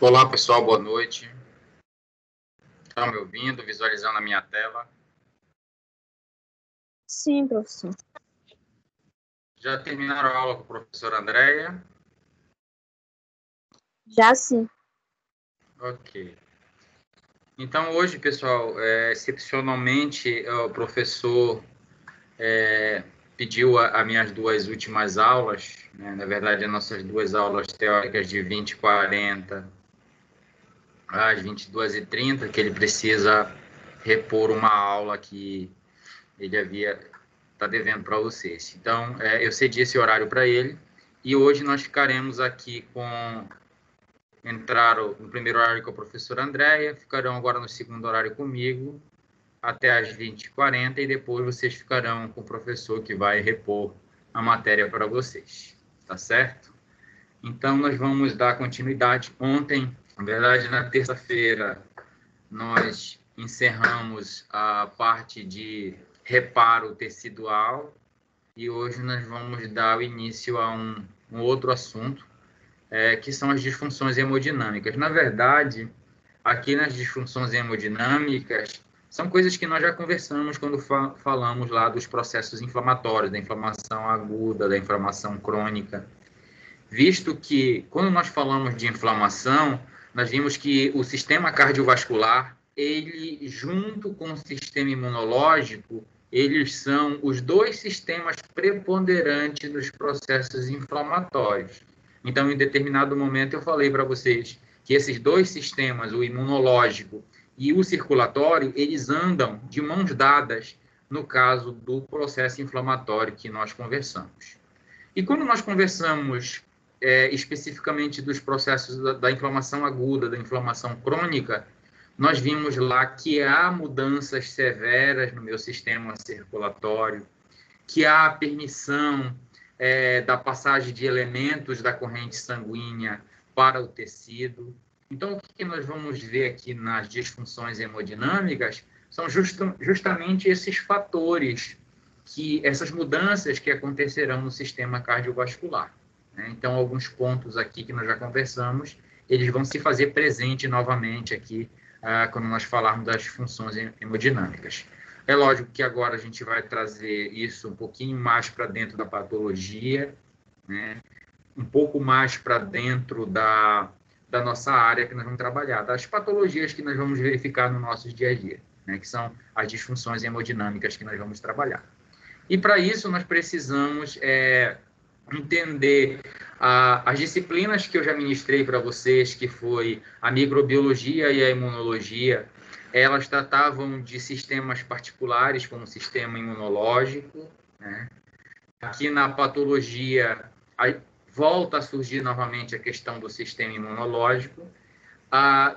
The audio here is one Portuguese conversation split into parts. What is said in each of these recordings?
Olá, pessoal, boa noite. Estão me ouvindo, visualizando a minha tela? Sim, professor. Já terminaram a aula com a professora Andréia? Já sim. Ok. Então, hoje, pessoal, excepcionalmente, o professor pediu as minhas duas últimas aulas, né? Na verdade, as nossas duas aulas teóricas de 20 e 40 às 22h30, que ele precisa repor uma aula que ele está devendo para vocês. Então, eu cedi esse horário para ele e hoje nós ficaremos aqui entraram no primeiro horário com a professora Andréia, ficarão agora no segundo horário comigo até às 20h40 e depois vocês ficarão com o professor que vai repor a matéria para vocês, tá certo? Então, nós vamos dar continuidade. Ontem, na verdade, na terça-feira, nós encerramos a parte de reparo tecidual e hoje nós vamos dar o início a um outro assunto, que são as disfunções hemodinâmicas. Na verdade, aqui nas disfunções hemodinâmicas, são coisas que nós já conversamos quando falamos lá dos processos inflamatórios, da inflamação aguda, da inflamação crônica, visto que, quando nós falamos de inflamação, nós vimos que o sistema cardiovascular, ele, junto com o sistema imunológico, eles são os dois sistemas preponderantes dos processos inflamatórios. Então, em determinado momento, eu falei para vocês que esses dois sistemas, o imunológico e o circulatório, eles andam de mãos dadas no caso do processo inflamatório que nós conversamos. E quando nós conversamos especificamente dos processos da inflamação aguda, da inflamação crônica, nós vimos lá que há mudanças severas no meu sistema circulatório, que há a permissão da passagem de elementos da corrente sanguínea para o tecido. Então, o que nós vamos ver aqui nas disfunções hemodinâmicas são justamente esses fatores, essas mudanças que acontecerão no sistema cardiovascular. Então, alguns pontos aqui que nós já conversamos, eles vão se fazer presente novamente aqui, quando nós falarmos das funções hemodinâmicas. É lógico que agora a gente vai trazer isso um pouquinho mais para dentro da patologia, né? Um pouco mais para dentro da nossa área que nós vamos trabalhar, das patologias que nós vamos verificar no nosso dia a dia, né? Que são as disfunções hemodinâmicas que nós vamos trabalhar. E para isso nós precisamos entender as disciplinas que eu já ministrei para vocês, que foi a microbiologia e a imunologia. Elas tratavam de sistemas particulares, como o sistema imunológico, né? Aqui na patologia, volta a surgir novamente a questão do sistema imunológico.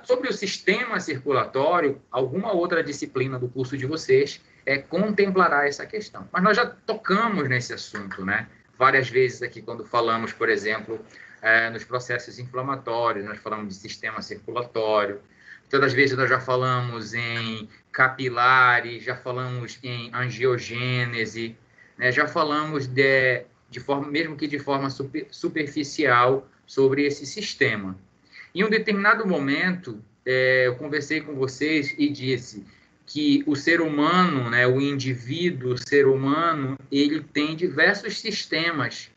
Sobre o sistema circulatório, alguma outra disciplina do curso de vocês contemplará essa questão. Mas nós já tocamos nesse assunto, né? Várias vezes aqui, quando falamos, por exemplo, nos processos inflamatórios, nós falamos de sistema circulatório. Todas as vezes nós já falamos em capilares, já falamos em angiogênese, né? Já falamos mesmo que de forma superficial sobre esse sistema. Em um determinado momento, eu conversei com vocês e disse que o ser humano, né, o indivíduo, o ser humano, ele tem diversos sistemas.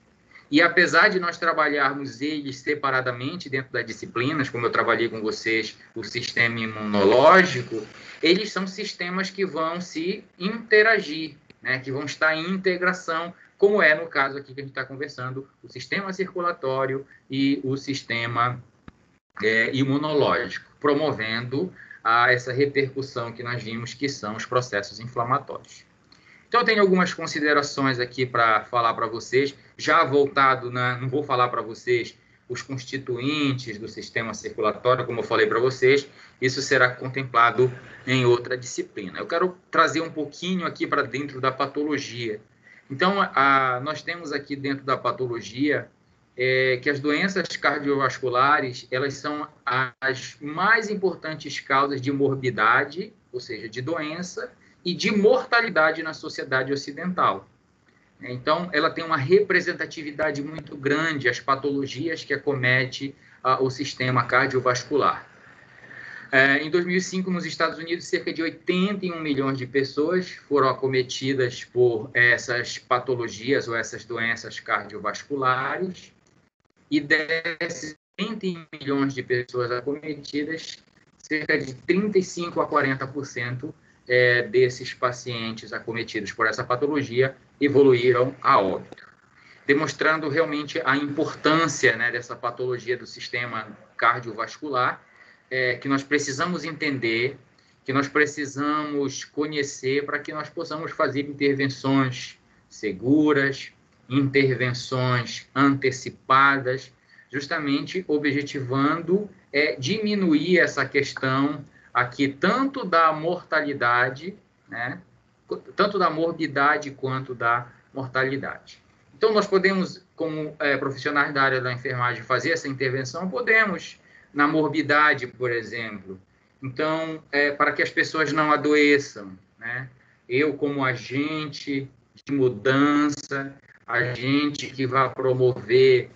E apesar de nós trabalharmos eles separadamente dentro das disciplinas, como eu trabalhei com vocês, o sistema imunológico, eles são sistemas que vão se interagir, né, que vão estar em integração, como é no caso aqui que a gente está conversando, o sistema circulatório e o sistema imunológico, promovendo essa repercussão que nós vimos que são os processos inflamatórios. Então, eu tenho algumas considerações aqui para falar para vocês, já voltado, não vou falar para vocês os constituintes do sistema circulatório, como eu falei para vocês, isso será contemplado em outra disciplina. Eu quero trazer um pouquinho aqui para dentro da patologia. Então, nós temos aqui dentro da patologia que as doenças cardiovasculares, elas são as mais importantes causas de morbidade, ou seja, de doença, e de mortalidade na sociedade ocidental. Então, ela tem uma representatividade muito grande, as patologias que acomete o sistema cardiovascular. Em 2005, nos Estados Unidos, cerca de 81 milhões de pessoas foram acometidas por essas patologias ou essas doenças cardiovasculares, e desses 81 milhões de pessoas acometidas, cerca de 35% a 40% desses pacientes acometidos por essa patologia evoluíram a óbito, demonstrando realmente a importância, né, dessa patologia do sistema cardiovascular, que nós precisamos entender, que nós precisamos conhecer para que nós possamos fazer intervenções seguras, intervenções antecipadas, justamente objetivando diminuir essa questão aqui, tanto da mortalidade, né, tanto da morbidade quanto da mortalidade. Então, nós podemos, como profissionais da área da enfermagem, fazer essa intervenção? Podemos, na morbidade, por exemplo. Então, para que as pessoas não adoeçam, né? Eu, como agente de mudança, agente que vai promover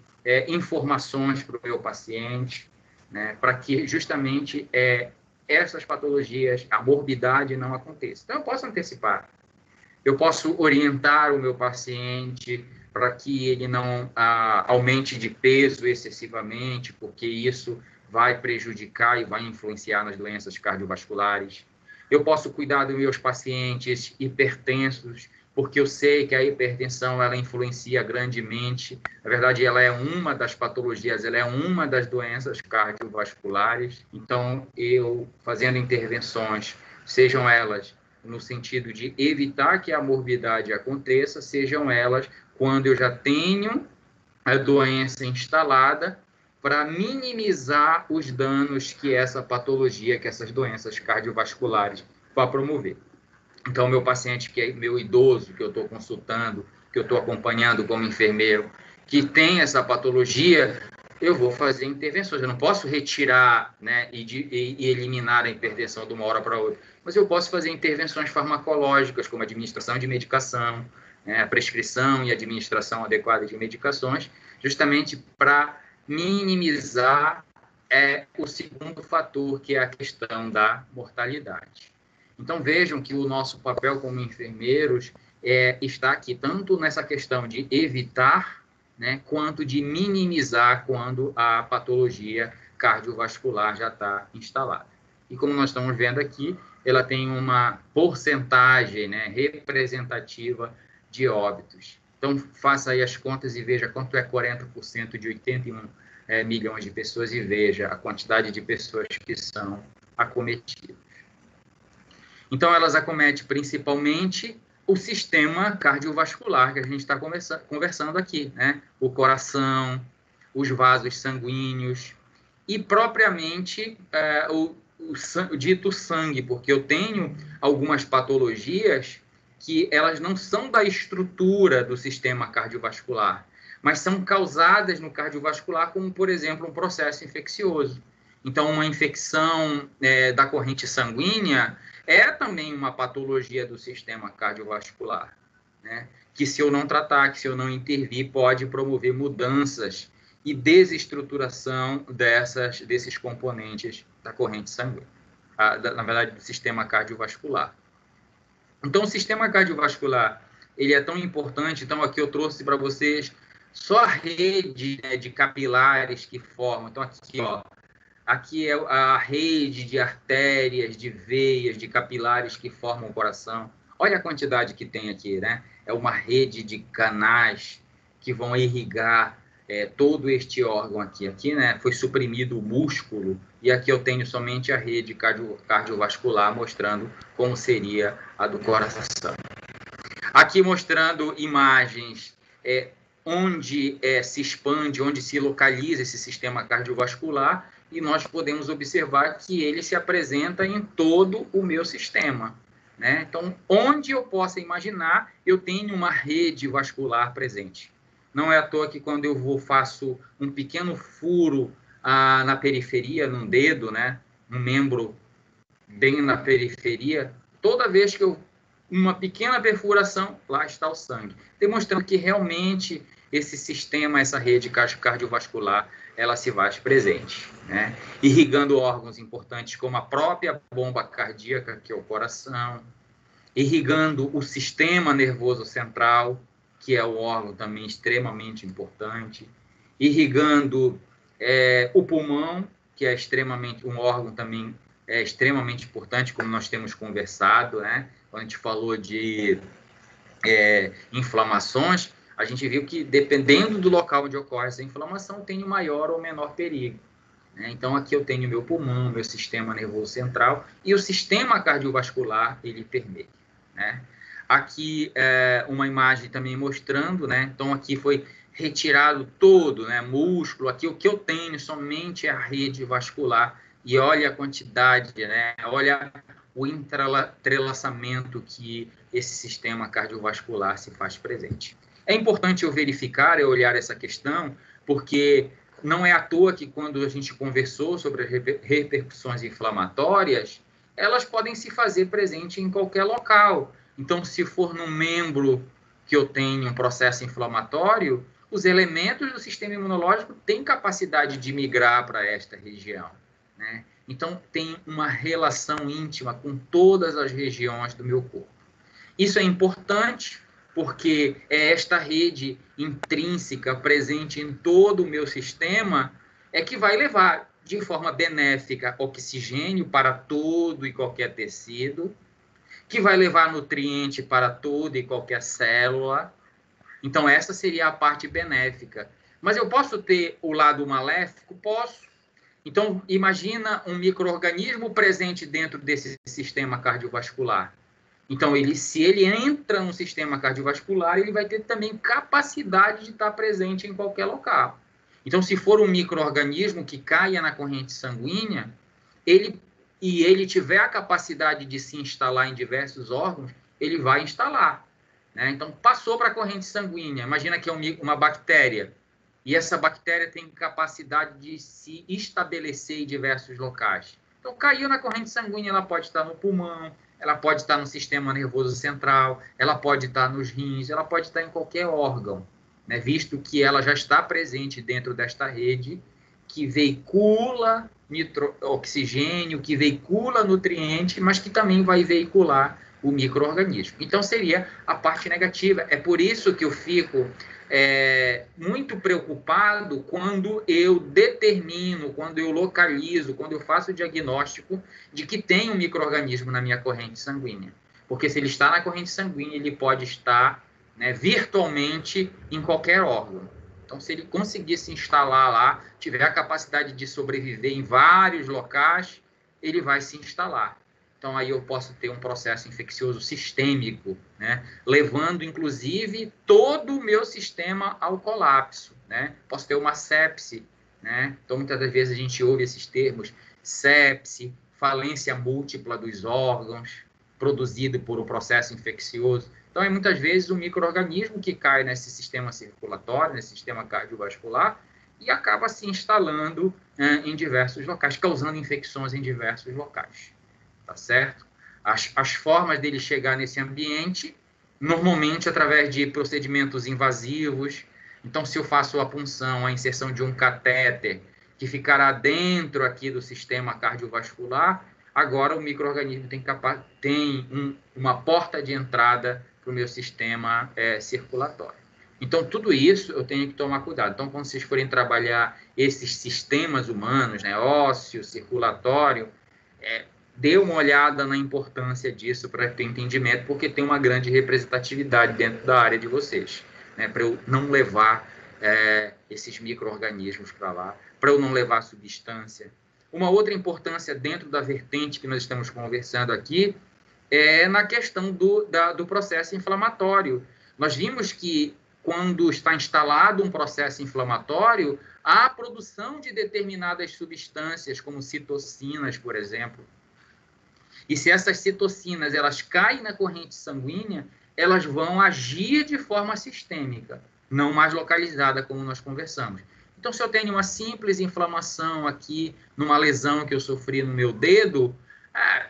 informações para o meu paciente, né? Para que justamente essas patologias, a morbidade não aconteça. Então, eu posso antecipar. Eu posso orientar o meu paciente para que ele não aumente de peso excessivamente, porque isso vai prejudicar e vai influenciar nas doenças cardiovasculares. Eu posso cuidar dos meus pacientes hipertensos, porque eu sei que a hipertensão ela influencia grandemente. Na verdade, ela é uma das patologias, ela é uma das doenças cardiovasculares. Então, eu fazendo intervenções, sejam elas no sentido de evitar que a morbidade aconteça, sejam elas quando eu já tenho a doença instalada, para minimizar os danos que essa patologia, que essas doenças cardiovasculares vão promover. Então, meu paciente, que é meu idoso, que eu estou consultando, que eu estou acompanhando como enfermeiro, que tem essa patologia, eu vou fazer intervenções. Eu não posso retirar, né, e eliminar a hipertensão de uma hora para outra, mas eu posso fazer intervenções farmacológicas, como administração de medicação, né, a prescrição e administração adequada de medicações, justamente para minimizar o segundo fator, que é a questão da mortalidade. Então, vejam que o nosso papel como enfermeiros está aqui tanto nessa questão de evitar, né, quanto de minimizar quando a patologia cardiovascular já está instalada. E como nós estamos vendo aqui, ela tem uma porcentagem, né, representativa de óbitos. Então, faça aí as contas e veja quanto é 40% de 81 milhões de pessoas e veja a quantidade de pessoas que são acometidas. Então, elas acometem principalmente o sistema cardiovascular, que a gente está conversando aqui, né? O coração, os vasos sanguíneos e, propriamente, o dito sangue, porque eu tenho algumas patologias que elas não são da estrutura do sistema cardiovascular, mas são causadas no cardiovascular, como, por exemplo, um processo infeccioso. Então, uma infecção da corrente sanguínea é também uma patologia do sistema cardiovascular, né? Que se eu não tratar, que se eu não intervir, pode promover mudanças e desestruturação desses componentes da corrente sanguínea, na verdade, do sistema cardiovascular. Então, o sistema cardiovascular, ele é tão importante, então aqui eu trouxe para vocês só a rede, né, de capilares que formam. Então, aqui, ó, aqui é a rede de artérias, de veias, de capilares que formam o coração. Olha a quantidade que tem aqui, né? É uma rede de canais que vão irrigar todo este órgão aqui. Aqui, né, foi suprimido o músculo e aqui eu tenho somente a rede cardiovascular mostrando como seria a do coração. Aqui mostrando imagens onde se expande, onde se localiza esse sistema cardiovascular, e nós podemos observar que ele se apresenta em todo o meu sistema, né? Então, onde eu possa imaginar, eu tenho uma rede vascular presente. Não é à toa que quando eu faço um pequeno furo na periferia, num dedo, né? Um membro bem na periferia, toda vez que uma pequena perfuração, lá está o sangue, demonstrando que realmente esse sistema, essa rede cardiovascular, ela se faz presente, né? Irrigando órgãos importantes como a própria bomba cardíaca, que é o coração, irrigando o sistema nervoso central, que é um órgão também extremamente importante, irrigando o pulmão, que é um órgão também extremamente importante, como nós temos conversado, né? Quando a gente falou de inflamações, a gente viu que, dependendo do local onde ocorre essa inflamação, tem o maior ou menor perigo, né? Então, aqui eu tenho meu pulmão, meu sistema nervoso central, e o sistema cardiovascular, ele permeia, né? Aqui uma imagem também mostrando, né? Então, aqui foi retirado todo, né? Músculo. Aqui o que eu tenho somente é a rede vascular. E olha a quantidade, né? Olha o entrelaçamento que esse sistema cardiovascular se faz presente. É importante eu verificar, eu olhar essa questão, porque não é à toa que quando a gente conversou sobre as repercussões inflamatórias, elas podem se fazer presente em qualquer local. Então, se for num membro que eu tenho um processo inflamatório, os elementos do sistema imunológico têm capacidade de migrar para esta região, né? Então, tem uma relação íntima com todas as regiões do meu corpo. Isso é importante porque é esta rede intrínseca presente em todo o meu sistema que vai levar de forma benéfica oxigênio para todo e qualquer tecido, que vai levar nutriente para toda e qualquer célula. Então, essa seria a parte benéfica. Mas eu posso ter o lado maléfico? Posso. Então, imagina um micro-organismo presente dentro desse sistema cardiovascular. Então, se ele entra no sistema cardiovascular, ele vai ter também capacidade de estar presente em qualquer local. Então, se for um micro-organismo que caia na corrente sanguínea, ele tiver a capacidade de se instalar em diversos órgãos, ele vai instalar, né? Então, passou para a corrente sanguínea. Imagina que é uma bactéria. E essa bactéria tem capacidade de se estabelecer em diversos locais. Então, caiu na corrente sanguínea, ela pode estar no pulmão, ela pode estar no sistema nervoso central, ela pode estar nos rins, ela pode estar em qualquer órgão, né? Visto que ela já está presente dentro desta rede que veicula oxigênio, que veicula nutriente, mas que também vai veicular o micro-organismo. Então, seria a parte negativa. É por isso que eu fico muito preocupado quando eu determino, quando eu localizo, quando eu faço o diagnóstico de que tem um micro-organismo na minha corrente sanguínea. Porque se ele está na corrente sanguínea, ele pode estar, né, virtualmente em qualquer órgão. Então, se ele conseguir se instalar lá, tiver a capacidade de sobreviver em vários locais, ele vai se instalar. Então, aí eu posso ter um processo infeccioso sistêmico, né? Levando, inclusive, todo o meu sistema ao colapso, né? Posso ter uma sepse, né? Então, muitas das vezes a gente ouve esses termos, sepse, falência múltipla dos órgãos, produzido por um processo infeccioso. Então, é muitas vezes um micro-organismo que cai nesse sistema circulatório, nesse sistema cardiovascular, e acaba se instalando em diversos locais, causando infecções em diversos locais. Tá certo? As formas dele chegar nesse ambiente, normalmente através de procedimentos invasivos. Então, se eu faço a punção, a inserção de um catéter, que ficará dentro aqui do sistema cardiovascular, agora o micro-organismo tem uma porta de entrada para o meu sistema circulatório. Então, tudo isso eu tenho que tomar cuidado. Então, quando vocês forem trabalhar esses sistemas humanos, né, ósseo, circulatório, dê uma olhada na importância disso para ter entendimento, porque tem uma grande representatividade dentro da área de vocês, né, para eu não levar esses micro-organismos para lá, para eu não levar substância. Uma outra importância dentro da vertente que nós estamos conversando aqui é na questão do processo inflamatório. Nós vimos que quando está instalado um processo inflamatório, há a produção de determinadas substâncias, como citocinas, por exemplo. E se essas citocinas elas caem na corrente sanguínea, elas vão agir de forma sistêmica, não mais localizada, como nós conversamos. Então, se eu tenho uma simples inflamação aqui, numa lesão que eu sofri no meu dedo,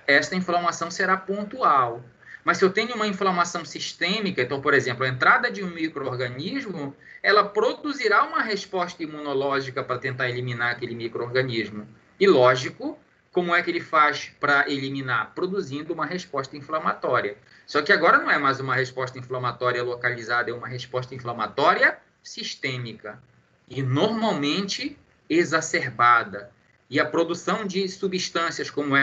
esta inflamação será pontual. Mas se eu tenho uma inflamação sistêmica, então, por exemplo, a entrada de um micro-organismo, ela produzirá uma resposta imunológica para tentar eliminar aquele micro-organismo. E, lógico, como é que ele faz para eliminar? Produzindo uma resposta inflamatória. Só que agora não é mais uma resposta inflamatória localizada, é uma resposta inflamatória sistêmica. E, normalmente, exacerbada. E a produção de substâncias como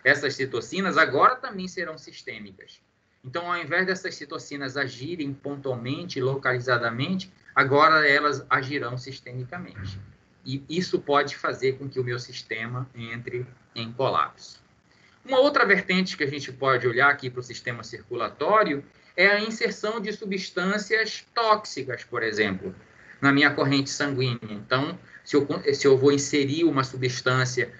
essas citocinas agora também serão sistêmicas. Então, ao invés dessas citocinas agirem pontualmente, localizadamente, agora elas agirão sistemicamente. E isso pode fazer com que o meu sistema entre em colapso. Uma outra vertente que a gente pode olhar aqui para o sistema circulatório é a inserção de substâncias tóxicas, por exemplo, na minha corrente sanguínea. Então, se eu vou inserir uma substância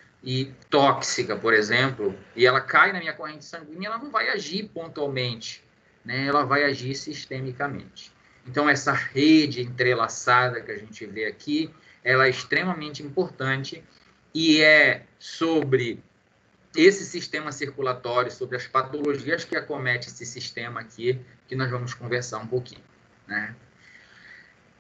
tóxica, por exemplo, e ela cai na minha corrente sanguínea, ela não vai agir pontualmente, né? Ela vai agir sistemicamente. Então, essa rede entrelaçada que a gente vê aqui, ela é extremamente importante e é sobre esse sistema circulatório, sobre as patologias que acomete esse sistema aqui, que nós vamos conversar um pouquinho, né?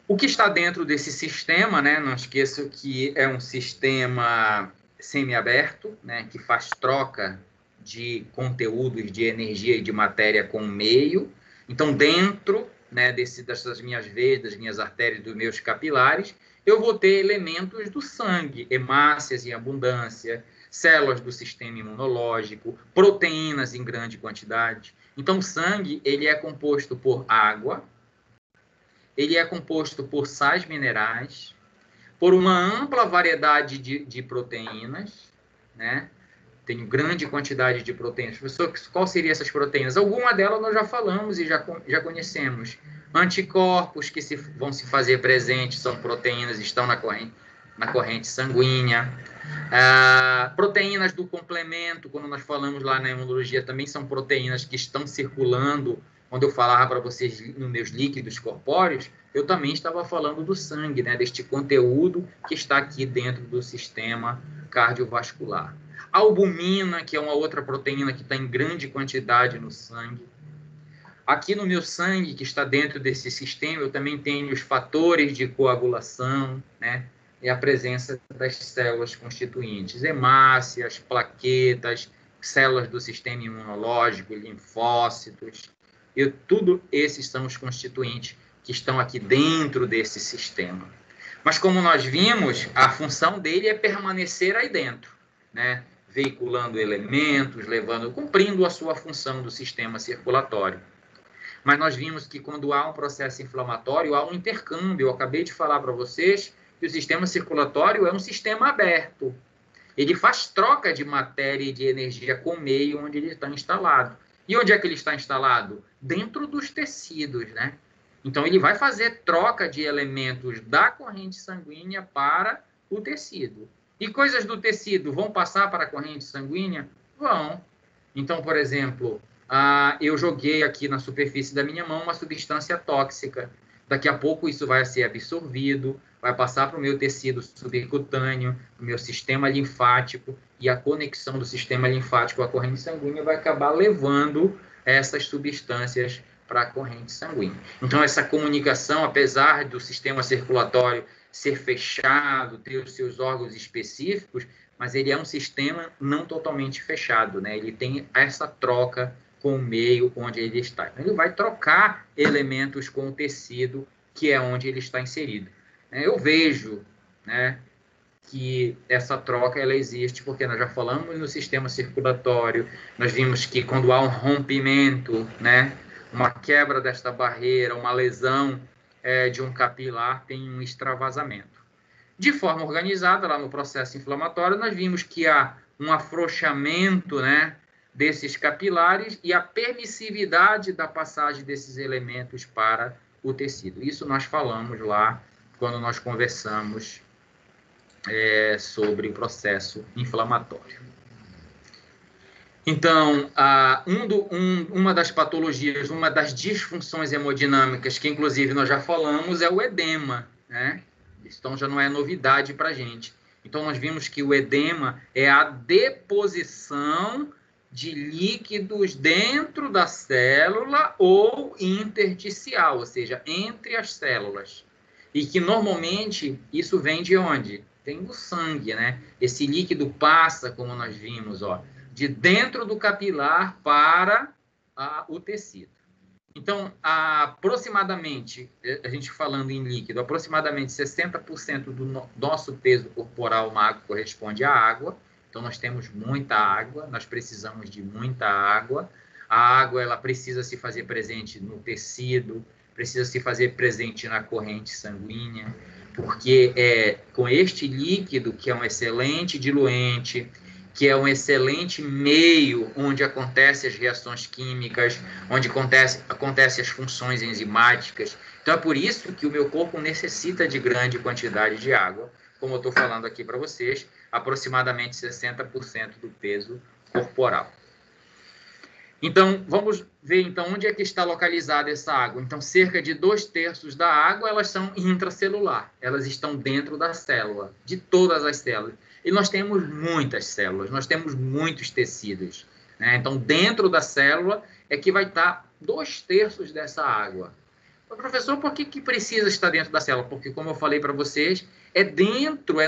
O que está dentro desse sistema, né? Não esqueço que é um sistema semiaberto, né? Que faz troca de conteúdos, de energia e de matéria com o meio. Então, dentro, né, dessas minhas veias, das minhas artérias, dos meus capilares, eu vou ter elementos do sangue, hemácias em abundância, células do sistema imunológico, proteínas em grande quantidade. Então, o sangue, ele é composto por água, ele é composto por sais minerais, por uma ampla variedade de proteínas, né? Tem grande quantidade de proteínas. Professor, qual seriam essas proteínas? Alguma delas nós já falamos e já conhecemos. Anticorpos que vão se fazer presentes, são proteínas, estão na corrente sanguínea. Proteínas do complemento, quando nós falamos lá na imunologia, também são proteínas que estão circulando. Quando eu falava para vocês nos meus líquidos corpóreos, eu também estava falando do sangue, né? Deste conteúdo que está aqui dentro do sistema cardiovascular. A albumina, que é uma outra proteína que está em grande quantidade no sangue. Aqui no meu sangue, que está dentro desse sistema, eu também tenho os fatores de coagulação, né? E a presença das células constituintes, hemácias, plaquetas, células do sistema imunológico, linfócitos. E tudo esses são os constituintes que estão aqui dentro desse sistema. Mas como nós vimos, a função dele é permanecer aí dentro, né? Veiculando elementos, cumprindo a sua função do sistema circulatório. Mas nós vimos que quando há um processo inflamatório, há um intercâmbio. Eu acabei de falar para vocês que o sistema circulatório é um sistema aberto. Ele faz troca de matéria e de energia com o meio onde ele está instalado. E onde é que ele está instalado? Dentro dos tecidos, né? Então, ele vai fazer troca de elementos da corrente sanguínea para o tecido. E coisas do tecido vão passar para a corrente sanguínea? Vão. Então, por exemplo, eu joguei aqui na superfície da minha mão uma substância tóxica. Daqui a pouco isso vai ser absorvido, vai passar para o meu tecido subcutâneo, o meu sistema linfático, e a conexão do sistema linfático à corrente sanguínea vai acabar levando essas substâncias para a corrente sanguínea. Então, essa comunicação, apesar do sistema circulatório ser fechado, ter os seus órgãos específicos, mas ele é um sistema não totalmente fechado, né? Ele tem essa troca com o meio onde ele está. Então, ele vai trocar elementos com o tecido, que é onde ele está inserido. Eu vejo, né, que essa troca ela existe, porque nós já falamos no sistema circulatório, nós vimos que quando há um rompimento, né, uma quebra desta barreira, uma lesão de um capilar, tem um extravasamento. De forma organizada, lá no processo inflamatório, nós vimos que há um afrouxamento, né, desses capilares e a permissividade da passagem desses elementos para o tecido. Isso nós falamos lá quando nós conversamos sobre o processo inflamatório. Então, uma das patologias, uma das disfunções hemodinâmicas, que inclusive nós já falamos, é o edema, né? Então, já não é novidade para a gente. Então, nós vimos que o edema é a deposição de líquidos dentro da célula ou intersticial, ou seja, entre as células. E que normalmente isso vem de onde? Vem do sangue, né? Esse líquido passa, como nós vimos, ó, de dentro do capilar para o tecido. Então, aproximadamente, a gente falando em líquido, aproximadamente 60% do nosso peso corporal magro corresponde à água. Então, nós temos muita água, nós precisamos de muita água. A água, ela precisa se fazer presente no tecido, precisa se fazer presente na corrente sanguínea, porque é com este líquido, que é um excelente diluente, que é um excelente meio onde acontecem as reações químicas, onde acontecem as funções enzimáticas. Então, é por isso que o meu corpo necessita de grande quantidade de água, como eu estou falando aqui para vocês, aproximadamente 60% do peso corporal. Então, vamos ver então onde é que está localizada essa água. Então, cerca de 2/3 da água, elas são intracelular. Elas estão dentro da célula, de todas as células. E nós temos muitas células, nós temos muitos tecidos, né? Então, dentro da célula é que vai estar 2/3 dessa água. Mas, professor, por que precisa estar dentro da célula? Porque, como eu falei para vocês, é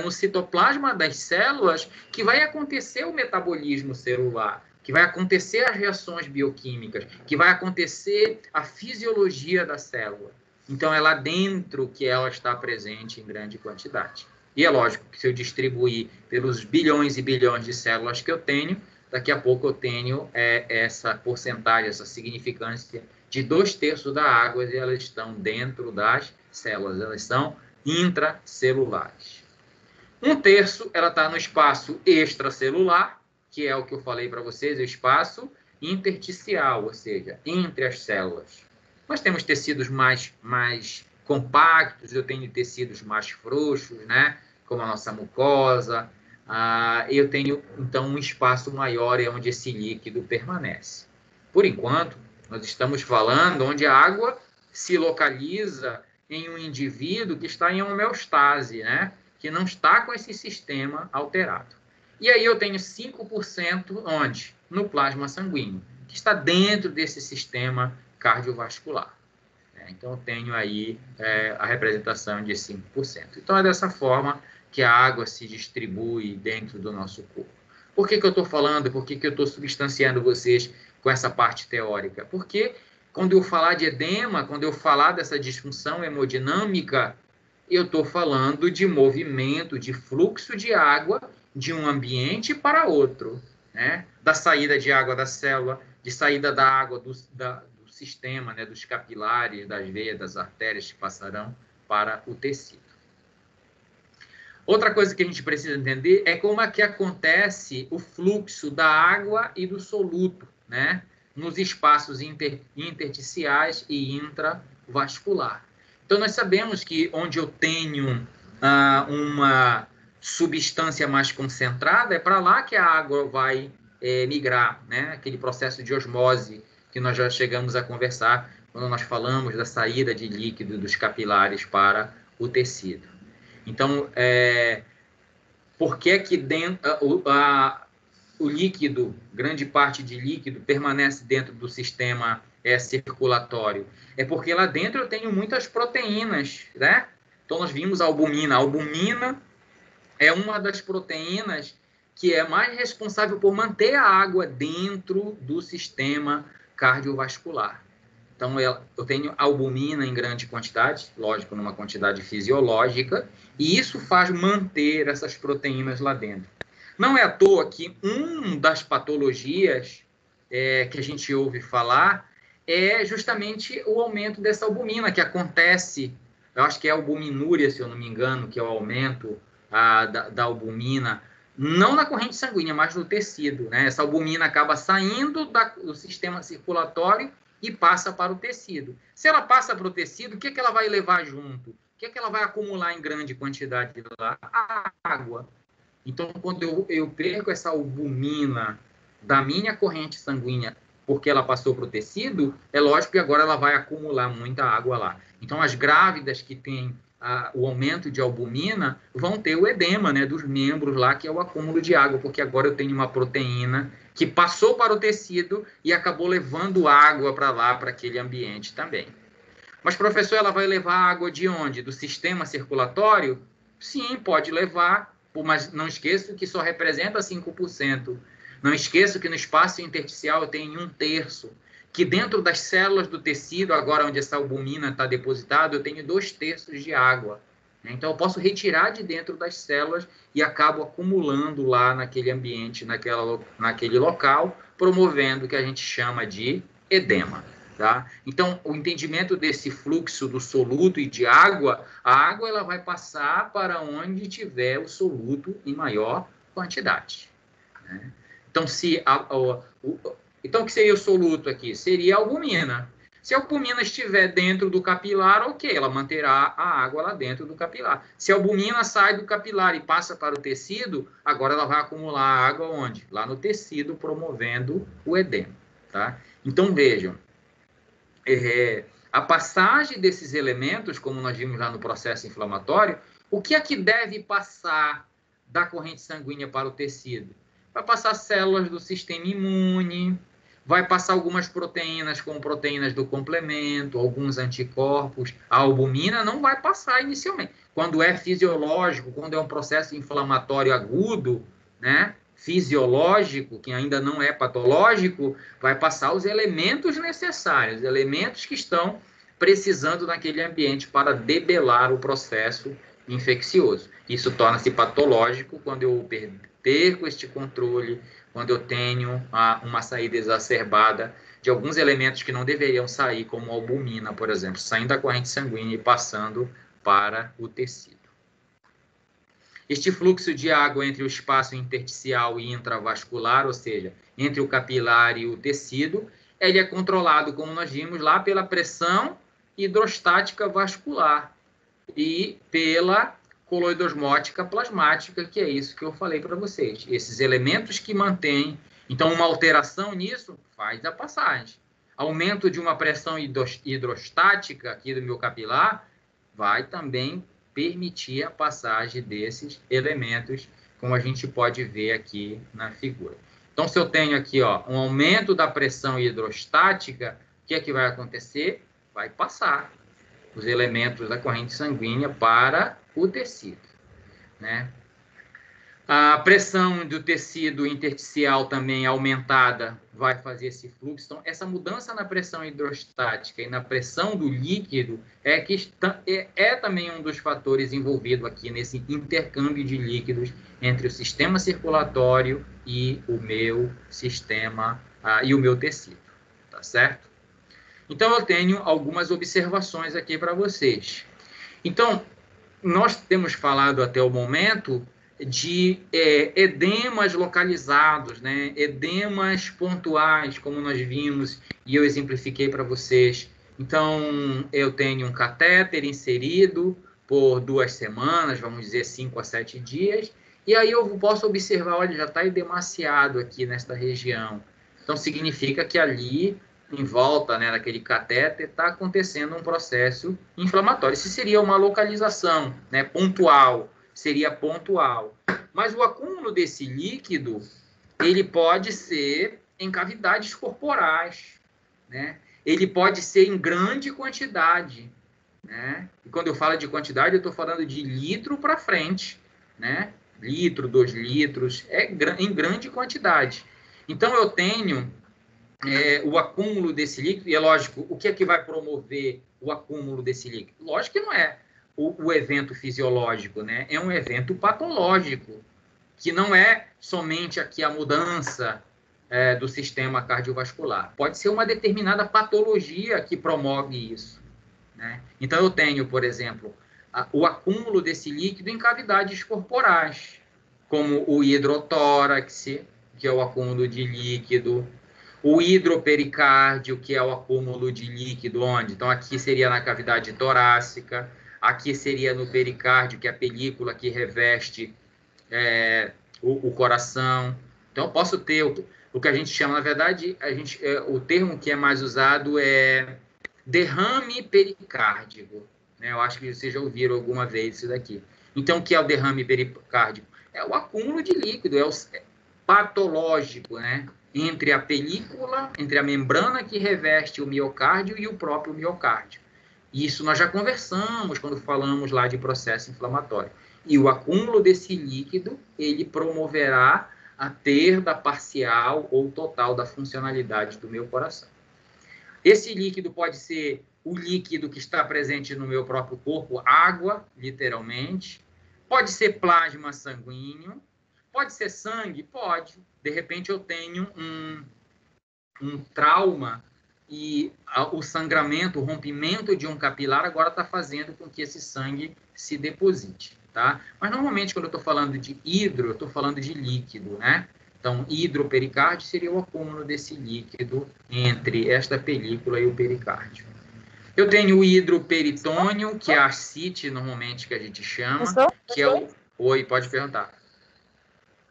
no citoplasma das células que vai acontecer o metabolismo celular, que vai acontecer as reações bioquímicas, que vai acontecer a fisiologia da célula. Então, é lá dentro que ela está presente em grande quantidade. E é lógico que se eu distribuir pelos bilhões e bilhões de células que eu tenho, daqui a pouco eu tenho essa porcentagem, essa significância de 2/3 da água, e elas estão dentro das células, elas são intracelulares. 1/3 ela está no espaço extracelular, que é o que eu falei para vocês, o espaço intersticial, ou seja, entre as células. Nós temos tecidos mais compactos, eu tenho tecidos mais frouxos, né? Como a nossa mucosa. Eu tenho, então, um espaço maior onde esse líquido permanece. Por enquanto, nós estamos falando onde a água se localiza em um indivíduo que está em homeostase, né? Que não está com esse sistema alterado. E aí eu tenho 5% onde? No plasma sanguíneo, que está dentro desse sistema cardiovascular. Então, eu tenho aí a representação de 5%. Então, é dessa forma que a água se distribui dentro do nosso corpo. Por que eu estou falando? Por que eu estou substanciando vocês com essa parte teórica? Porque quando eu falar de edema, quando eu falar dessa disfunção hemodinâmica, eu estou falando de movimento, de fluxo de água de um ambiente para outro, né? Da saída de água da célula, de saída da água do sistema, né? Dos capilares, das veias, das artérias que passarão para o tecido. Outra coisa que a gente precisa entender é como é que acontece o fluxo da água e do soluto, né? Nos espaços intersticiais e intravascular. Então, nós sabemos que onde eu tenho uma substância mais concentrada, é para lá que a água vai migrar, né? Aquele processo de osmose que nós já chegamos a conversar quando nós falamos da saída de líquido dos capilares para o tecido. Então, por que o líquido, grande parte de líquido, permanece dentro do sistema circulatório? É porque lá dentro eu tenho muitas proteínas, né? Então, nós vimos a albumina. A albumina é uma das proteínas que é mais responsável por manter a água dentro do sistema cardiovascular. Então, eu tenho albumina em grande quantidade, lógico, numa quantidade fisiológica, e isso faz manter essas proteínas lá dentro. Não é à toa que uma das patologias que a gente ouve falar é justamente o aumento dessa albumina, que acontece, eu acho que é a albuminúria, se eu não me engano, que é o aumento da albumina, não na corrente sanguínea, mas no tecido, né? Essa albumina acaba saindo do sistema circulatório e passa para o tecido. Se ela passa para o tecido, o que ela vai levar junto? O que ela vai acumular em grande quantidade lá? A água. Então, quando eu perco essa albumina da minha corrente sanguínea porque ela passou para o tecido, é lógico que agora ela vai acumular muita água lá. Então, as grávidas que têm o aumento de albumina, vão ter o edema, né, dos membros lá, que é o acúmulo de água, porque agora eu tenho uma proteína que passou para o tecido e acabou levando água para lá, para aquele ambiente também. Mas, professor, ela vai levar água de onde? Do sistema circulatório? Sim, pode levar, mas não esqueça que só representa 5%. Não esqueça que no espaço intersticial eu tenho 1/3, que dentro das células do tecido, agora onde essa albumina está depositada, eu tenho 2/3 de água. Então, eu posso retirar de dentro das células e acabo acumulando lá naquele ambiente, naquele local, promovendo o que a gente chama de edema. Tá? Então, o entendimento desse fluxo do soluto e de água, a água ela vai passar para onde tiver o soluto em maior quantidade. Né? Então, então, o que seria o soluto aqui? Seria a albumina. Se a albumina estiver dentro do capilar, ok, ela manterá a água lá dentro do capilar. Se a albumina sai do capilar e passa para o tecido, agora ela vai acumular água onde? Lá no tecido, promovendo o edema. Tá? Então, vejam, a passagem desses elementos, como nós vimos lá no processo inflamatório, o que é que deve passar da corrente sanguínea para o tecido? Vai passar células do sistema imune, vai passar algumas proteínas, como proteínas do complemento, alguns anticorpos. A albumina não vai passar inicialmente. Quando é fisiológico, quando é um processo inflamatório agudo, né, fisiológico, que ainda não é patológico, vai passar os elementos necessários, elementos que estão precisando naquele ambiente para debelar o processo infeccioso. Isso torna-se patológico quando eu perco este controle, quando eu tenho uma saída exacerbada de alguns elementos que não deveriam sair, como a albumina, por exemplo, saindo da corrente sanguínea e passando para o tecido. Este fluxo de água entre o espaço intersticial e intravascular, ou seja, entre o capilar e o tecido, ele é controlado, como nós vimos lá, pela pressão hidrostática vascular e pela coloidosmótica plasmática, que é isso que eu falei para vocês. Esses elementos que mantêm. Então, uma alteração nisso faz a passagem. Aumento de uma pressão hidrostática aqui do meu capilar vai também permitir a passagem desses elementos, como a gente pode ver aqui na figura. Então, se eu tenho aqui um aumento da pressão hidrostática, o que é que vai acontecer? Vai passar os elementos da corrente sanguínea para o tecido. Né? A pressão do tecido intersticial também aumentada vai fazer esse fluxo. Então, essa mudança na pressão hidrostática e na pressão do líquido é também um dos fatores envolvido aqui nesse intercâmbio de líquidos entre o sistema circulatório e o meu sistema e o meu tecido. Tá certo? Então, eu tenho algumas observações aqui para vocês. Então, nós temos falado até o momento de edemas localizados, né? Edemas pontuais, como nós vimos, e eu exemplifiquei para vocês. Então, eu tenho um catéter inserido por 2 semanas, vamos dizer 5 a 7 dias, e aí eu posso observar, olha, já está edemaciado aqui nesta região. Então, significa que ali, em volta, né, daquele catéter, está acontecendo um processo inflamatório. Isso seria uma localização, né, pontual, seria pontual. Mas o acúmulo desse líquido, ele pode ser em cavidades corporais, né? Ele pode ser em grande quantidade, né? E quando eu falo de quantidade, eu estou falando de litro para frente, né? Litro, 2 litros, em grande quantidade. Então, eu tenho o acúmulo desse líquido, e é lógico, o que é que vai promover o acúmulo desse líquido? Lógico que não é o evento fisiológico, né? É um evento patológico, que não é somente aqui a mudança do sistema cardiovascular. Pode ser uma determinada patologia que promove isso, né? Então, eu tenho, por exemplo, o acúmulo desse líquido em cavidades corporais, como o hidrotórax, que é o acúmulo de líquido, o hidropericárdio, que é o acúmulo de líquido, onde? Então, aqui seria na cavidade torácica, aqui seria no pericárdio, que é a película que reveste o coração. Então, eu posso ter o que a gente chama, na verdade, o termo que é mais usado é derrame pericárdico. né? Eu acho que vocês já ouviram alguma vez isso daqui. Então, o que é o derrame pericárdico? É o acúmulo de líquido, é o patológico, né? Entre a película, entre a membrana que reveste o miocárdio e o próprio miocárdio. Isso nós já conversamos quando falamos lá de processo inflamatório. E o acúmulo desse líquido, ele promoverá a perda parcial ou total da funcionalidade do meu coração. Esse líquido pode ser o líquido que está presente no meu próprio corpo, água, literalmente. Pode ser plasma sanguíneo. Pode ser sangue? Pode. De repente eu tenho um trauma e o sangramento, o rompimento de um capilar agora está fazendo com que esse sangue se deposite, tá? Mas normalmente quando eu estou falando de hidro, eu estou falando de líquido, né? Então, hidropericárdio seria o acúmulo desse líquido entre esta película e o pericárdio. Eu tenho o hidroperitônio, que é a ascite, normalmente, que a gente chama, que é o... Oi, pode perguntar.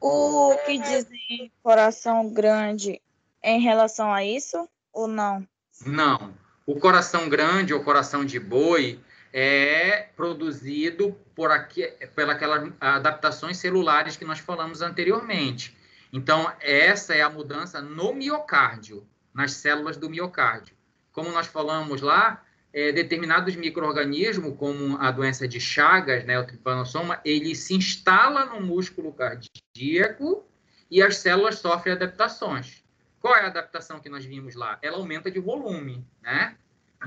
O que dizem coração grande em relação a isso ou não? Não. O coração grande ou coração de boi é produzido pelas adaptações celulares que nós falamos anteriormente. Então, essa é a mudança no miocárdio, nas células do miocárdio. Como nós falamos lá, determinados micro-organismos, como a doença de Chagas, né, o tripanossoma, ele se instala no músculo cardíaco e as células sofrem adaptações. Qual é a adaptação que nós vimos lá? Ela aumenta de volume, né?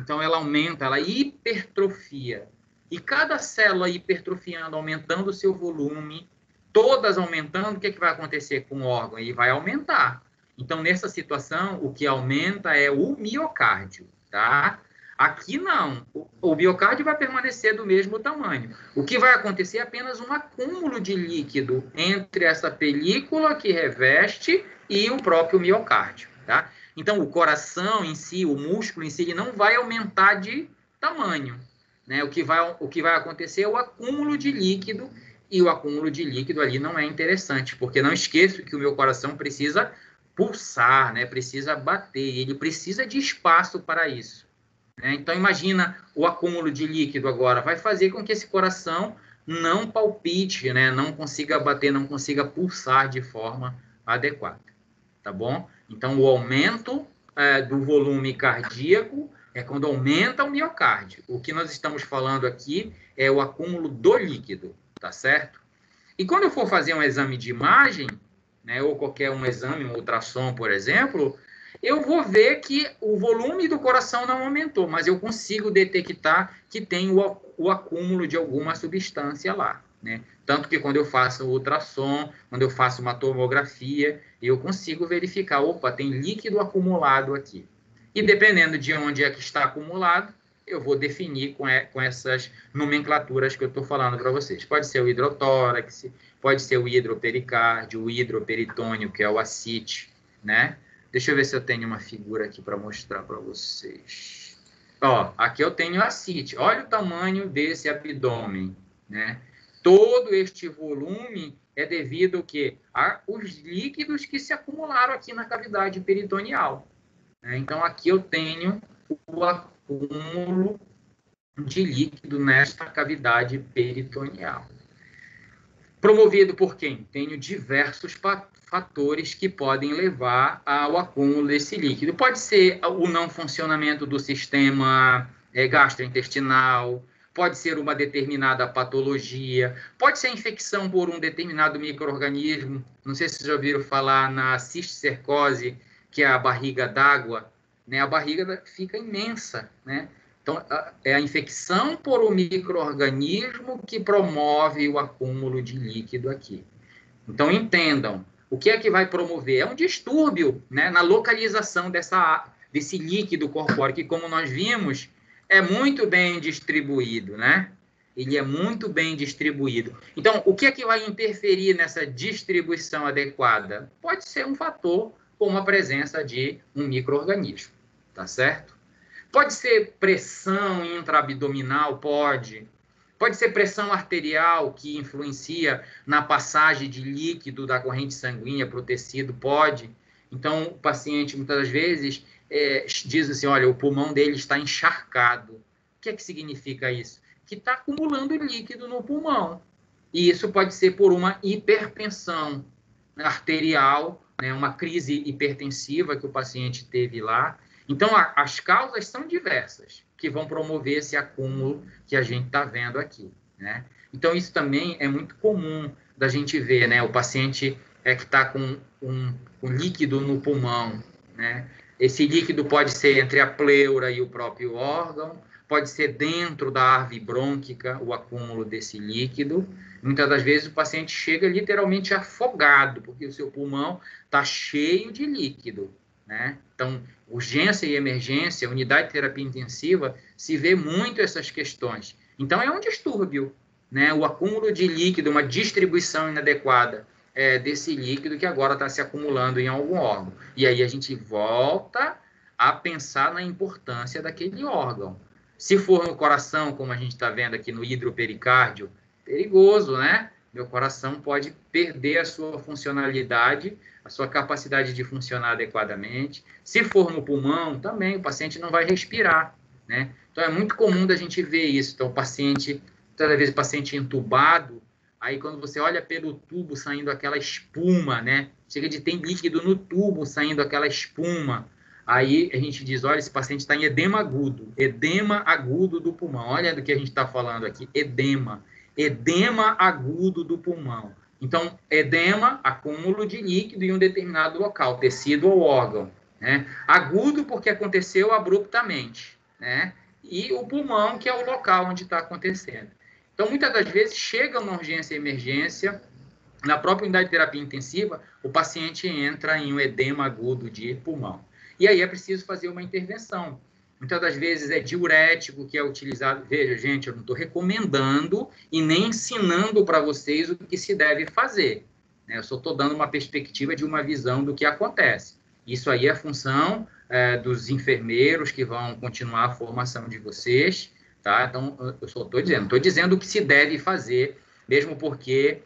Então, ela aumenta, ela hipertrofia. E cada célula hipertrofiando, aumentando o seu volume, todas aumentando, o que vai acontecer com o órgão? Ele vai aumentar. Então, nessa situação, o que aumenta é o miocárdio, tá? Aqui não. O miocárdio vai permanecer do mesmo tamanho. O que vai acontecer é apenas um acúmulo de líquido entre essa película que reveste e o próprio miocárdio, tá? Então, o coração em si, o músculo em si, ele não vai aumentar de tamanho, né? O que vai acontecer é o acúmulo de líquido, e o acúmulo de líquido ali não é interessante, porque não esqueço que o meu coração precisa pulsar, né? Precisa bater, ele precisa de espaço para isso, né? Então, imagina o acúmulo de líquido agora, vai fazer com que esse coração não palpite, né? Não consiga bater, não consiga pulsar de forma adequada. Tá bom? Então, o aumento do volume cardíaco é quando aumenta o miocárdio. O que nós estamos falando aqui é o acúmulo do líquido, tá certo? E quando eu for fazer um exame de imagem, né, ou qualquer um exame, um ultrassom, por exemplo, eu vou ver que o volume do coração não aumentou, mas eu consigo detectar que tem o acúmulo de alguma substância lá, né? Tanto que quando eu faço o ultrassom, quando eu faço uma tomografia, eu consigo verificar, opa, tem líquido acumulado aqui. E dependendo de onde é que está acumulado, eu vou definir com essas nomenclaturas que eu estou falando para vocês. Pode ser o hidrotórax, pode ser o hidropericárdio, o hidroperitônio, que é o ascite, né? Deixa eu ver se eu tenho uma figura aqui para mostrar para vocês. Ó, aqui eu tenho a ascite. Olha o tamanho desse abdômen, né? Todo este volume é devido ao quê? Aos líquidos que se acumularam aqui na cavidade peritoneal, né? Então, aqui eu tenho o acúmulo de líquido nesta cavidade peritoneal. Promovido por quem? Tenho diversos fatores que podem levar ao acúmulo desse líquido. Pode ser o não funcionamento do sistema gastrointestinal, pode ser uma determinada patologia, pode ser infecção por um determinado micro-organismo. Não sei se vocês já ouviram falar na cisticercose, que é a barriga d'água, né? A barriga fica imensa, né? Então, é a infecção por um micro-organismo que promove o acúmulo de líquido aqui. Então, entendam, o que é que vai promover? É um distúrbio, né, na localização desse líquido corpóreo, que, como nós vimos, é muito bem distribuído, né? Ele é muito bem distribuído. Então, o que é que vai interferir nessa distribuição adequada? Pode ser um fator como a presença de um micro-organismo, tá certo? Pode ser pressão intraabdominal? Pode. Pode ser pressão arterial, que influencia na passagem de líquido da corrente sanguínea para o tecido? Pode. Então, o paciente, muitas das vezes, diz assim, olha, o pulmão dele está encharcado. O que é que significa isso? que está acumulando líquido no pulmão. E isso pode ser por uma hipertensão arterial, né, uma crise hipertensiva que o paciente teve lá. Então, as causas são diversas que vão promover esse acúmulo que a gente está vendo aqui, né? Então, isso também é muito comum da gente ver, né? O paciente que está com um líquido no pulmão, né? Esse líquido pode ser entre a pleura e o próprio órgão, pode ser dentro da árvore brônquica o acúmulo desse líquido. Muitas das vezes o paciente chega literalmente afogado, porque o seu pulmão está cheio de líquido, né? Então, urgência e emergência, unidade de terapia intensiva, se vê muito essas questões. Então, é um distúrbio, né? O acúmulo de líquido, uma distribuição inadequada desse líquido que agora está se acumulando em algum órgão. E aí a gente volta a pensar na importância daquele órgão. Se for no coração, como a gente está vendo aqui no hidropericárdio, perigoso, né? Meu coração pode perder a sua funcionalidade, a sua capacidade de funcionar adequadamente. Se for no pulmão, também o paciente não vai respirar, né? Então, é muito comum da gente ver isso. Então, o paciente, toda vez o paciente entubado, aí quando você olha pelo tubo saindo aquela espuma, né? Chega de ter líquido no tubo saindo aquela espuma. Aí a gente diz, olha, esse paciente está em edema agudo do pulmão. Olha do que a gente está falando aqui, edema agudo do pulmão. Então, edema, acúmulo de líquido em um determinado local, tecido ou órgão, né? Agudo porque aconteceu abruptamente, né? E o pulmão, que é o local onde está acontecendo. Então, muitas das vezes, chega uma urgência e emergência, na própria unidade de terapia intensiva, o paciente entra em um edema agudo de pulmão. E aí é preciso fazer uma intervenção. Muitas das vezes é diurético que é utilizado. Veja, gente, eu não estou recomendando e nem ensinando para vocês o que se deve fazer, né? Eu só estou dando uma perspectiva de uma visão do que acontece. Isso aí é função dos enfermeiros que vão continuar a formação de vocês, tá? Então, eu só estou dizendo o que se deve fazer, mesmo porque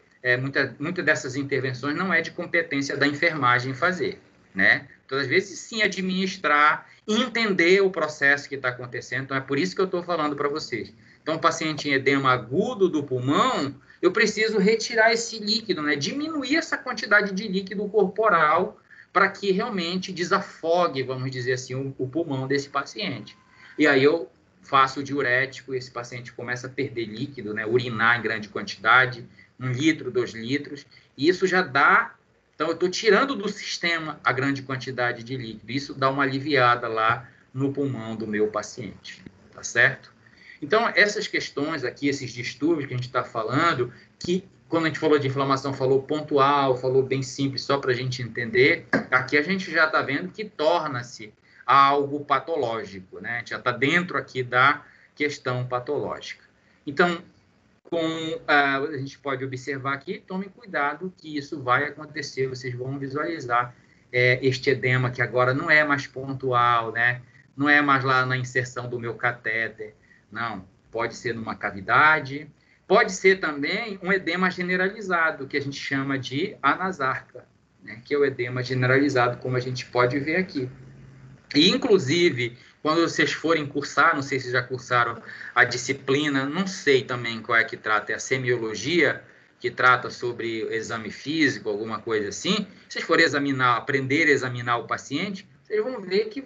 muita dessas intervenções não é de competência da enfermagem fazer, né? Todas as vezes, sim, administrar, entender o processo que está acontecendo. Então, é por isso que eu estou falando para vocês. Então, o paciente em edema agudo do pulmão, eu preciso retirar esse líquido, né? Diminuir essa quantidade de líquido corporal para que realmente desafogue, vamos dizer assim, o pulmão desse paciente. E aí eu faço o diurético, esse paciente começa a perder líquido, né? Urinar em grande quantidade, 1 litro, 2 litros, e isso já dá. Então, eu estou tirando do sistema a grande quantidade de líquido. Isso dá uma aliviada lá no pulmão do meu paciente, tá certo? Então, essas questões aqui, esses distúrbios que a gente está falando, que quando a gente falou de inflamação, falou pontual, falou bem simples, só para a gente entender, aqui a gente já está vendo que torna-se algo patológico, né? A gente já está dentro aqui da questão patológica. Então, a gente pode observar aqui, tomem cuidado que isso vai acontecer, vocês vão visualizar este edema que agora não é mais pontual, né? Não é mais lá na inserção do meu catéter, não, pode ser numa cavidade, pode ser também um edema generalizado, que a gente chama de anasarca, né? Que é o edema generalizado, como a gente pode ver aqui. E, inclusive, quando vocês forem cursar, não sei se já cursaram a disciplina, não sei também qual é que trata, é a semiologia, que trata sobre exame físico, alguma coisa assim. Se vocês forem aprender a examinar o paciente, vocês vão ver que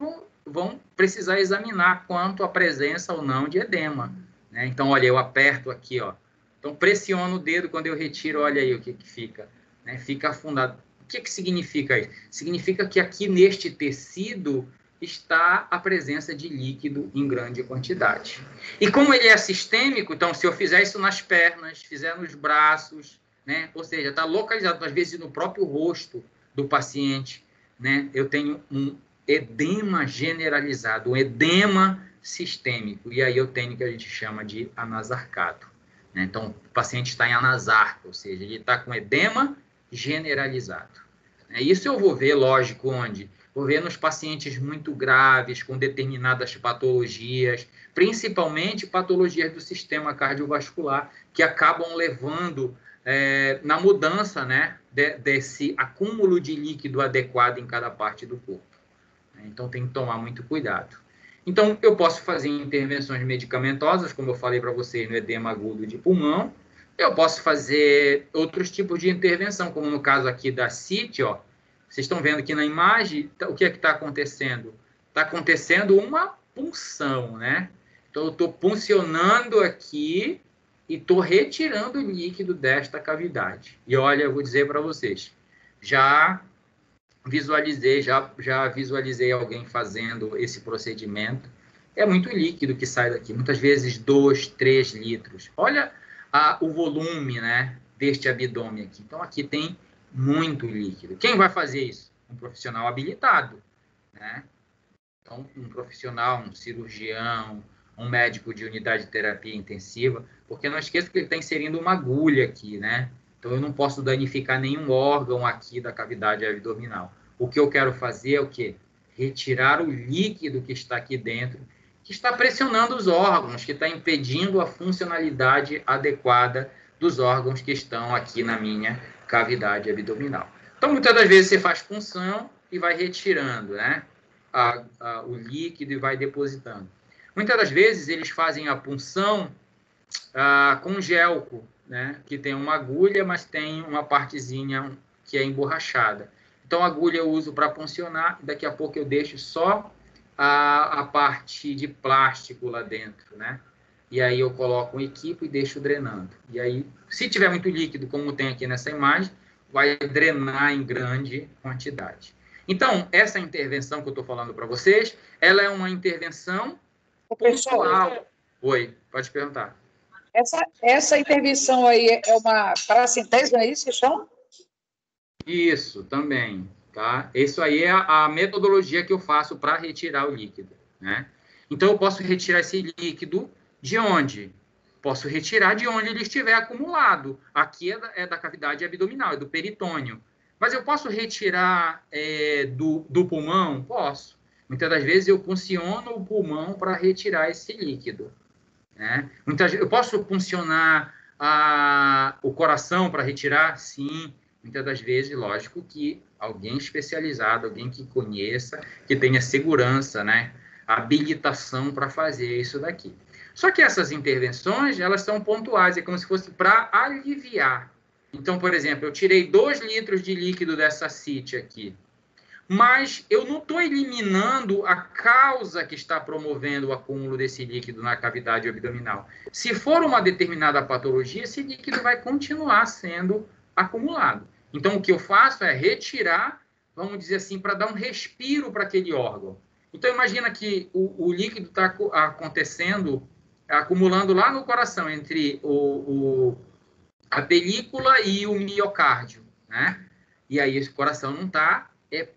vão precisar examinar quanto a presença ou não de edema, né? Então, olha, eu aperto aqui, ó. Então, pressiono o dedo, quando eu retiro, olha aí o que fica, né? Fica afundado. O que significa isso? Significa que aqui neste tecido está a presença de líquido em grande quantidade. E como ele é sistêmico, então, se eu fizer isso nas pernas, fizer nos braços, né? Ou seja, está localizado, às vezes, no próprio rosto do paciente, né? Eu tenho um edema generalizado, um edema sistêmico, e aí eu tenho o que a gente chama de anasarcado, né? Então, o paciente está em anasarca, ou seja, ele está com edema generalizado. Isso eu vou ver, lógico, onde? Vou ver nos pacientes muito graves, com determinadas patologias, principalmente patologias do sistema cardiovascular, que acabam levando na mudança, né, desse acúmulo de líquido adequado em cada parte do corpo. Então, tem que tomar muito cuidado. Então, eu posso fazer intervenções medicamentosas, como eu falei para vocês, no edema agudo de pulmão. Eu posso fazer outros tipos de intervenção, como no caso aqui da CIT, ó. Vocês estão vendo aqui na imagem, o que é que está acontecendo? Está acontecendo uma punção, né? Então, eu estou puncionando aqui e estou retirando o líquido desta cavidade. E olha, eu vou dizer para vocês, já visualizei alguém fazendo esse procedimento. É muito líquido que sai daqui, muitas vezes 2, 3 litros. Olha o volume, né, deste abdômen aqui. Então, aqui tem muito líquido. Quem vai fazer isso? Um profissional habilitado, né? Então, um profissional, um cirurgião, um médico de unidade de terapia intensiva, porque não esqueça que ele está inserindo uma agulha aqui, né? Então, eu não posso danificar nenhum órgão aqui da cavidade abdominal. O que eu quero fazer é o quê? Retirar o líquido que está aqui dentro, que está pressionando os órgãos, que está impedindo a funcionalidade adequada dos órgãos que estão aqui na minha cavidade abdominal. Então, muitas das vezes você faz punção e vai retirando, né? O líquido e vai depositando. Muitas das vezes eles fazem a punção com gelco, né? Que tem uma agulha, mas tem uma partezinha que é emborrachada. Então, a agulha eu uso para puncionar, e daqui a pouco eu deixo só a parte de plástico lá dentro, né? E aí eu coloco um equipo e deixo drenando. E aí, se tiver muito líquido, como tem aqui nessa imagem, vai drenar em grande quantidade. Então, essa intervenção que eu estou falando para vocês, ela é uma intervenção pontual. Oi, pode perguntar. Essa intervenção aí é uma paracentese, não é isso que chama? Isso, também. Tá? Isso aí é a metodologia que eu faço para retirar o líquido, né? Então, eu posso retirar esse líquido de onde? Posso retirar de onde ele estiver acumulado. Aqui é da cavidade abdominal, é do peritônio. Mas eu posso retirar do pulmão? Posso. Muitas das vezes eu punciono o pulmão para retirar esse líquido, né? Eu posso puncionar o coração para retirar? Sim. Muitas das vezes, lógico que alguém especializado, alguém que conheça, que tenha segurança, né? Habilitação para fazer isso daqui. Só que essas intervenções, elas são pontuais, é como se fosse para aliviar. Então, por exemplo, eu tirei 2 litros de líquido dessa CIT aqui, mas eu não estou eliminando a causa que está promovendo o acúmulo desse líquido na cavidade abdominal. Se for uma determinada patologia, esse líquido vai continuar sendo acumulado. Então, o que eu faço é retirar, vamos dizer assim, para dar um respiro para aquele órgão. Então, imagina que o líquido está acontecendo, acumulando lá no coração, entre a película e o miocárdio, né? E aí esse coração não está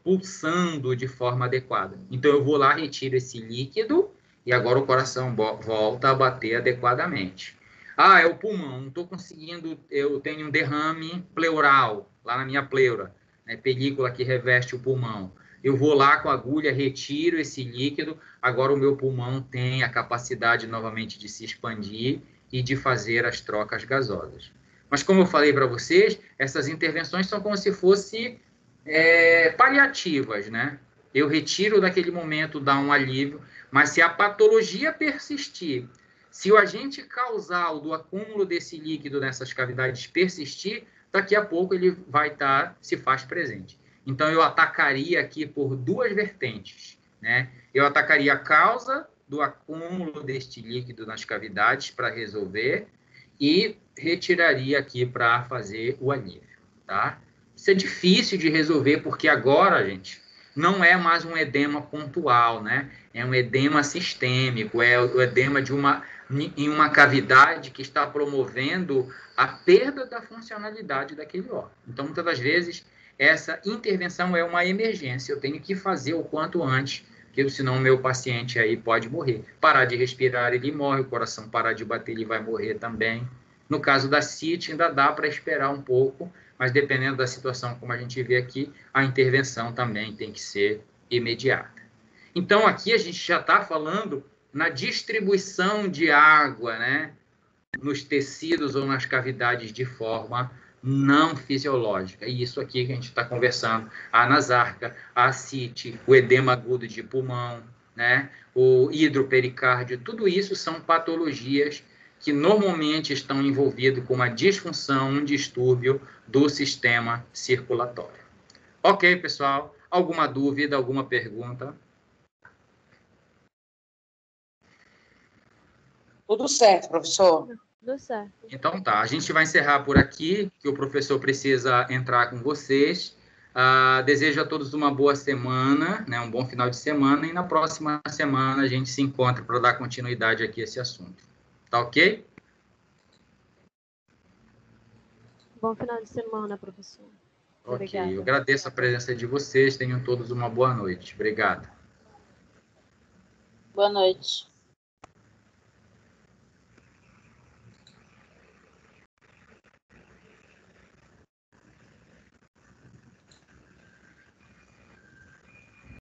pulsando de forma adequada. Então, eu vou lá, retiro esse líquido e agora o coração volta a bater adequadamente. É o pulmão, não estou conseguindo, eu tenho um derrame pleural, lá na minha pleura, né, película que reveste o pulmão. Eu vou lá com a agulha, retiro esse líquido, agora o meu pulmão tem a capacidade novamente de se expandir e de fazer as trocas gasosas. Mas como eu falei para vocês, essas intervenções são como se fossem paliativas, né? Eu retiro daquele momento, dá um alívio, mas se a patologia persistir, se o agente causal do acúmulo desse líquido nessas cavidades persistir, daqui a pouco ele vai se faz presente. Então, eu atacaria aqui por 2 vertentes, né? Eu atacaria a causa do acúmulo deste líquido nas cavidades para resolver e retiraria aqui para fazer o alívio, tá? Isso é difícil de resolver porque agora, gente, não é mais um edema pontual, né? É um edema sistêmico, é o edema em uma cavidade que está promovendo a perda da funcionalidade daquele órgão. Então, muitas das vezes, essa intervenção é uma emergência. Eu tenho que fazer o quanto antes, porque senão o meu paciente aí pode morrer. Parar de respirar, ele morre. O coração parar de bater, ele vai morrer também. No caso da CIT, ainda dá para esperar um pouco, mas dependendo da situação, como a gente vê aqui, a intervenção também tem que ser imediata. Então, aqui a gente já está falando na distribuição de água, né, nos tecidos ou nas cavidades de forma não fisiológica. E isso aqui que a gente está conversando, a anasarca, a ascite, o edema agudo de pulmão, né? O hidropericárdio, tudo isso são patologias que normalmente estão envolvidas com uma disfunção, um distúrbio do sistema circulatório. Ok, pessoal? Alguma dúvida, alguma pergunta? Tudo certo, professor. Tudo certo. Então tá, a gente vai encerrar por aqui, que o professor precisa entrar com vocês. Desejo a todos uma boa semana, né, um bom final de semana, e na próxima semana a gente se encontra para dar continuidade aqui a esse assunto. Tá ok? Bom final de semana, professor. Ok, Obrigada. eu agradeço a presença de vocês, tenham todos uma boa noite. Obrigado. Boa noite.